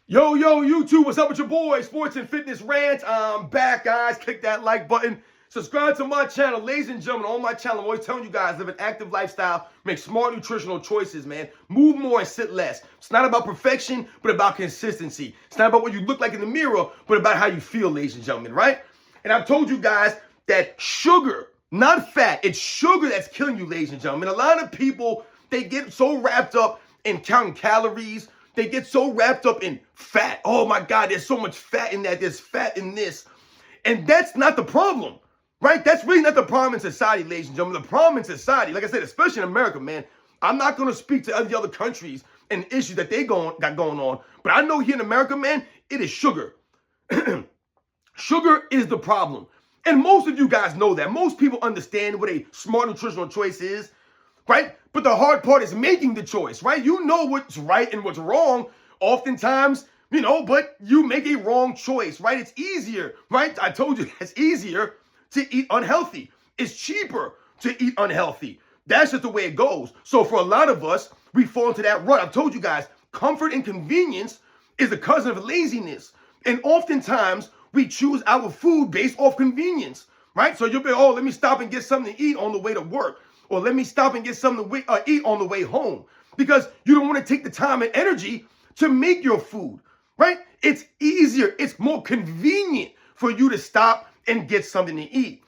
Yo, YouTube, what's up with your boy? Sports and Fitness Rant. I'm back, guys. Click that like button. Subscribe to my channel. Ladies and gentlemen, on my channel, I'm always telling you guys, live an active lifestyle, make smart nutritional choices, man. Move more and sit less. It's not about perfection, but about consistency. It's not about what you look like in the mirror, but about how you feel, ladies and gentlemen, right? And I've told you guys that sugar, not fat, it's sugar that's killing you, ladies and gentlemen. A lot of people, they get so wrapped up in counting calories. They get so wrapped up in fat. Oh my God, there's so much fat in that. There's fat in this. And that's not the problem, right? That's really not the problem in society, ladies and gentlemen. The problem in society, like I said, especially in America, man, I'm not going to speak to the other countries and issues that they got going on. But I know here in America, man, it is sugar. Sugar is the problem. And most of you guys know that. Most people understand what a smart nutritional choice is, right? But the hard part is making the choice, right? You know what's right and what's wrong oftentimes, but you make a wrong choice, right? It's easier, right? I told you it's easier to eat unhealthy. It's cheaper to eat unhealthy. That's just the way it goes. So for a lot of us, we fall into that rut. I've told you guys, comfort and convenience is the cousin of laziness. And oftentimes we choose our food based off convenience, right? So you'll be, oh, let me stop and get something to eat on the way to work. Or let me stop and get something to eat on the way home. Because you don't want to take the time and energy to make your food, right? It's easier. It's more convenient for you to stop and get something to eat.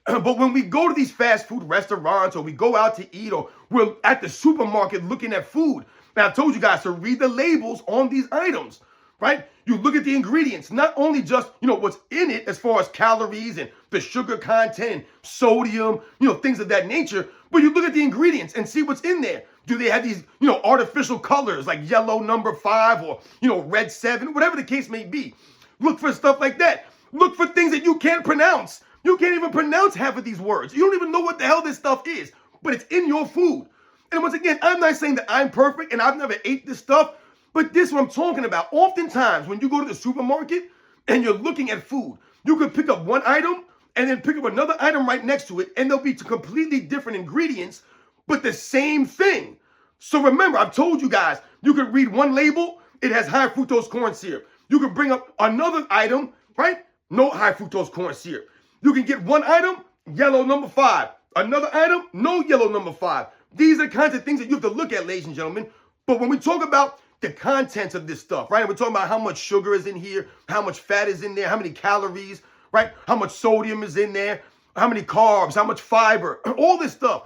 But when we go to these fast food restaurants or we go out to eat or we're at the supermarket looking at food, now I told you guys to read the labels on these items, right? You look at the ingredients, not only just, what's in it as far as calories and the sugar content and sodium, things of that nature, but you look at the ingredients and see what's in there. Do they have these, artificial colors like yellow number 5 or, red 7, whatever the case may be. Look for stuff like that. Look for things that you can't pronounce. You can't even pronounce half of these words. You don't even know what the hell this stuff is, but it's in your food. And once again, I'm not saying that I'm perfect and I've never ate this stuff, but this is what I'm talking about. Oftentimes, when you go to the supermarket and you're looking at food, you could pick up one item and then pick up another item right next to it, and they'll be completely different ingredients, but the same thing. So remember, I've told you guys, you could read one label, it has high fructose corn syrup. You could bring up another item, right? No high fructose corn syrup. You can get one item, yellow number 5. Another item, no yellow number 5. These are the kinds of things that you have to look at, ladies and gentlemen. But when we talk about the contents of this stuff, right? We're talking about how much sugar is in here, how much fat is in there, how many calories, right? How much sodium is in there, how many carbs, how much fiber, all this stuff.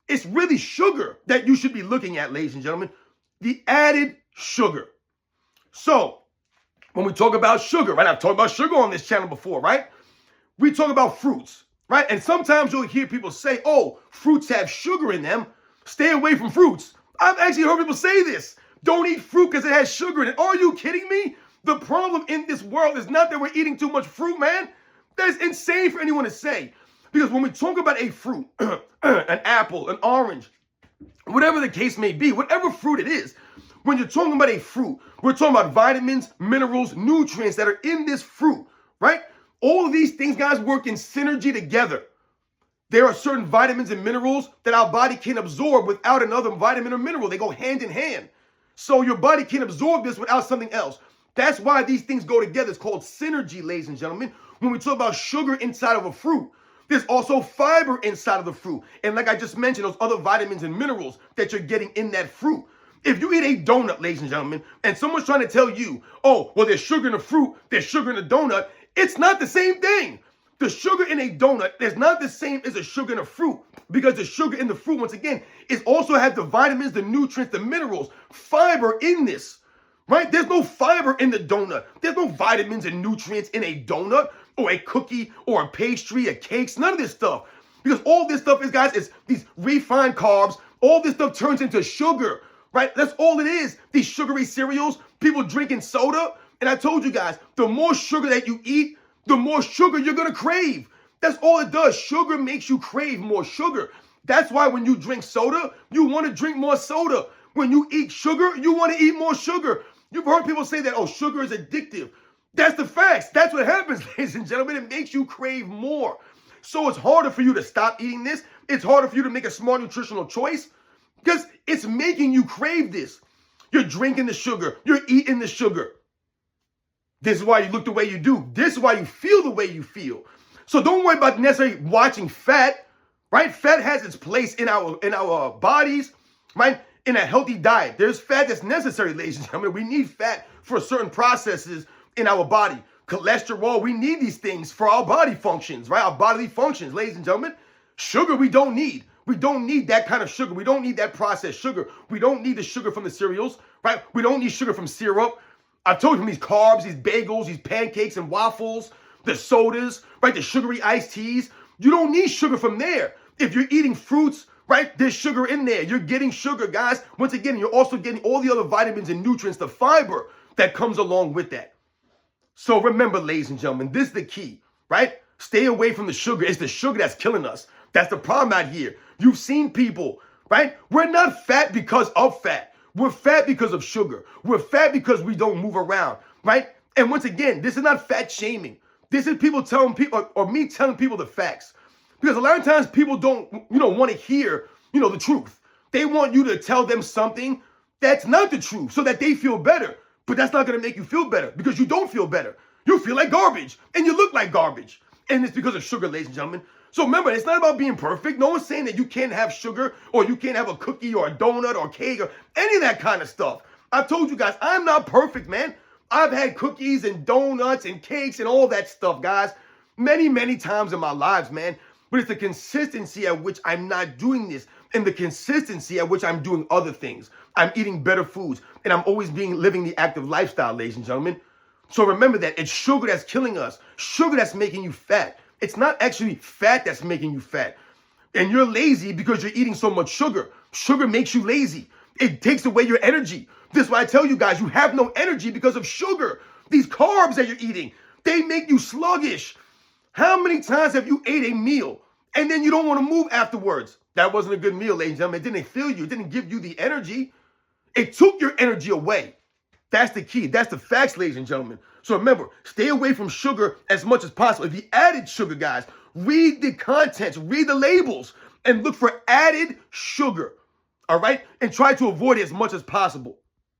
It's really sugar that you should be looking at, ladies and gentlemen. The added sugar. So when we talk about sugar, right? I've talked about sugar on this channel before, right? We talk about fruits, right? And sometimes you'll hear people say, oh, fruits have sugar in them. Stay away from fruits. I've actually heard people say this. Don't eat fruit because it has sugar in it. Are you kidding me? The problem in this world is not that we're eating too much fruit, man. That is insane for anyone to say. Because when we talk about a fruit, an apple, an orange, whatever the case may be, whatever fruit it is, when you're talking about a fruit, we're talking about vitamins, minerals, nutrients that are in this fruit, right? All of these things, guys, work in synergy together. There are certain vitamins and minerals that our body can absorb without another vitamin or mineral. They go hand in hand. So your body can absorb this without something else. That's why these things go together. It's called synergy, ladies and gentlemen. When we talk about sugar inside of a fruit, there's also fiber inside of the fruit. And like I just mentioned, those other vitamins and minerals that you're getting in that fruit. If you eat a donut, ladies and gentlemen, and someone's trying to tell you, oh, well, there's sugar in the fruit, there's sugar in the donut, it's not the same thing. The sugar in a donut is not the same as the sugar in a fruit, because the sugar in the fruit, once again, is also has the vitamins, the nutrients, the minerals, fiber in this, right? There's no fiber in the donut. There's no vitamins and nutrients in a donut or a cookie or a pastry, a cakes, none of this stuff. Because all this stuff is, guys, is these refined carbs. All this stuff turns into sugar, right? That's all it is. These sugary cereals, people drinking soda. And I told you guys, the more sugar that you eat, the more sugar you're going to crave. That's all it does. Sugar makes you crave more sugar. That's why when you drink soda, you want to drink more soda. When you eat sugar, you want to eat more sugar. You've heard people say that, oh, sugar is addictive. That's the facts. That's what happens, ladies and gentlemen. It makes you crave more. So it's harder for you to stop eating this. It's harder for you to make a smart nutritional choice because it's making you crave this. You're drinking the sugar. You're eating the sugar. This is why you look the way you do. This is why you feel the way you feel. So don't worry about necessarily watching fat, right? Fat has its place in our bodies, right? In a healthy diet. There's fat that's necessary, ladies and gentlemen. We need fat for certain processes in our body. Cholesterol, we need these things for our body functions, right? Our bodily functions, ladies and gentlemen. Sugar, we don't need. We don't need that kind of sugar. We don't need that processed sugar. We don't need the sugar from the cereals, right? We don't need sugar from syrup. I've told you from these carbs, these bagels, these pancakes and waffles, the sodas, right? The sugary iced teas. You don't need sugar from there. If you're eating fruits, right? There's sugar in there. You're getting sugar, guys. Once again, you're also getting all the other vitamins and nutrients, the fiber that comes along with that. So remember, ladies and gentlemen, this is the key, right? Stay away from the sugar. It's the sugar that's killing us. That's the problem out here. You've seen people, right? We're not fat because of fat. We're fat because of sugar. We're fat because we don't move around, right? And once again, this is not fat shaming. This is people telling people, or me telling people the facts. Because a lot of times people don't, want to hear, the truth. They want you to tell them something that's not the truth so that they feel better. But that's not going to make you feel better because you don't feel better. You feel like garbage and you look like garbage. And it's because of sugar, ladies and gentlemen. So remember, it's not about being perfect. No one's saying that you can't have sugar or you can't have a cookie or a donut or cake or any of that kind of stuff. I've told you guys, I'm not perfect, man. I've had cookies and donuts and cakes and all that stuff, guys, many, many times in my lives, man. But it's the consistency at which I'm not doing this and the consistency at which I'm doing other things. I'm eating better foods and I'm always living the active lifestyle, ladies and gentlemen. So remember that it's sugar that's killing us. Sugar that's making you fat. It's not actually fat that's making you fat. And you're lazy because you're eating so much sugar. Sugar makes you lazy. It takes away your energy. This is why I tell you guys, you have no energy because of sugar. These carbs that you're eating, they make you sluggish. How many times have you ate a meal and then you don't want to move afterwards? That wasn't a good meal, ladies and gentlemen. It didn't fill you. It didn't give you the energy. It took your energy away. That's the key. That's the facts, ladies and gentlemen. So remember, stay away from sugar as much as possible. If you added sugar, guys, read the contents, read the labels, and look for added sugar, all right? And try to avoid it as much as possible.